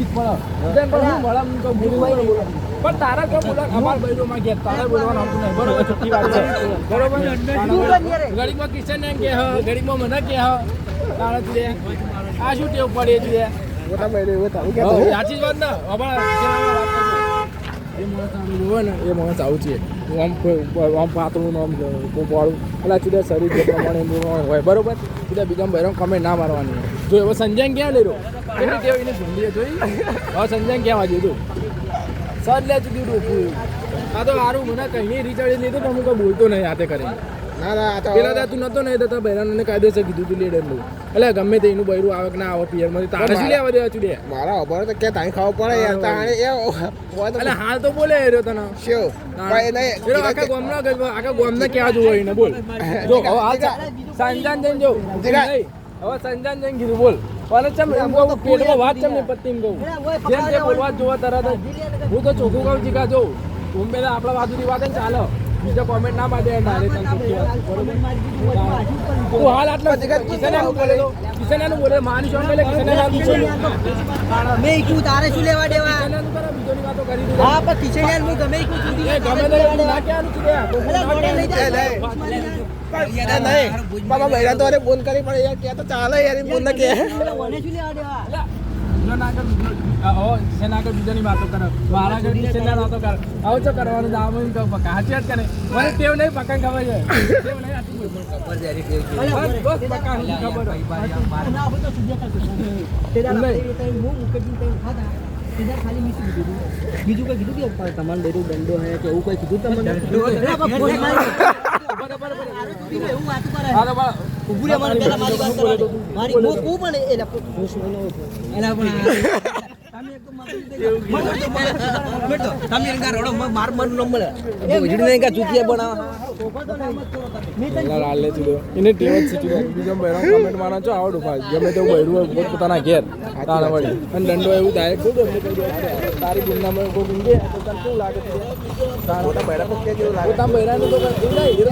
બીજ પડે પણ હું મળમ તો બોલું પણ તારા કેમ બોલા અમાર બૈરોમાં ગયા તારા બોલવાનું આવતું નહીં બરોબર છોટી વાત છે બરોબર ગરીબમાં કિશન એમ કે હ ગરીબમાં મને કે હ તારા તું આ શું ટેવ પડે તું સાચી જ વાત ને એ માણસ હોય ને એ માણસ આવું છે આમ પાતળું આમ પાડું પેલા સીધા શરીર જે પ્રમાણે હોય બરોબર સીધા બીજા બહેરો કમેન્ટ ના મારવાની જો હવે સંજય ક્યાં લઈ રહ્યો એની ટેવ એને ભૂંડીએ જોઈ હવે સંજય ક્યાં વાગ્યું તું સર લે ચૂક્યું હતું આ તો સારું મને કहीं રીચાર્જ લીધું પણ હું કોઈ બોલતો નહીં હાથે કરી પેલા તું નતો નહીં થતા બહેરાને કાયદેસર કીધું તું લીડર નું એટલે ગમે તે એનું બૈરું આવે કે ના આવે પિયર માંથી તારે શું લેવા દેવા છું મારા ખબર તો કે તાઈ ખાવ પડે યાર તાણે એટલે હાલ તો બોલે રહ્યો તને શું ભાઈ નહીં આખા ગામના ક્યાં જોવો એને બોલ જો હવે હાલ સંજાન જઈને જો હવે સંજાન જઈને કીધું બોલ પણ ચમ એમ કહું પેટમાં વાત ચમ ને પત્તી એમ કહું જેમ તે બોલવા જોવા તરત હું તો ચોખ્ખું કહું જીકા જો તું પેલા આપણા બાજુની વાત ને ચાલો બીજા કોમેન્ટ ના મારે તું હાલ આટલો કિશનાનું બોલે કિશનાનું બોલે માની શું બોલે કિશનાનું મેં કીધું તારે શું લેવા દેવા કિશનાનું કરે બીજોની વાતો કરી દીધું હા પણ કિશનાનું હું ગમે કીધું ગમે તે ના ક્યાંનું નહીં બાબા બૈરા તો અરે ફોન કરી પણ યાર કે તો ચાલે યાર એમ ફોન ના કે મને શું લેવા દેવા બીજાની વાતો કરે મારા ઘર કિશનના વાતો કરે આવો છો કરવાનું દામ હાચી વાત કરે મને ટેવ નહીં પકા ખબર છે ટેવ નહીં આટલી બીજું કઈ કીધું કે તમારે બેરું દંડો હે કે એવું કઈ કીધું તમને પોતાના ઘેર અને દંડો એવું થાય તારી ગુંડામાં કેવું લાગે બૈરાનું તો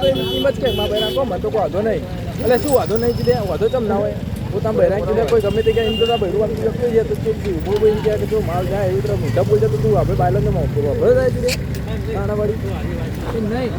એની કિંમત કે બૈરા કહો મને તો કોઈ વાંધો નહીં એટલે શું વાંધો નહીં કીધે વાંધો ચમ ના હોય પોતા બૈરા કીધે કોઈ ગમે તે એમ તો બૈરું આપી શકતો છે તો ઉભો બોલી ગયા કે જો માલ જાય એવી રીતે મોટા બોલ જાય તો તું આપણે બાયલોને મોકલો વાપરો જાય કીધે તાણાવાળી નહીં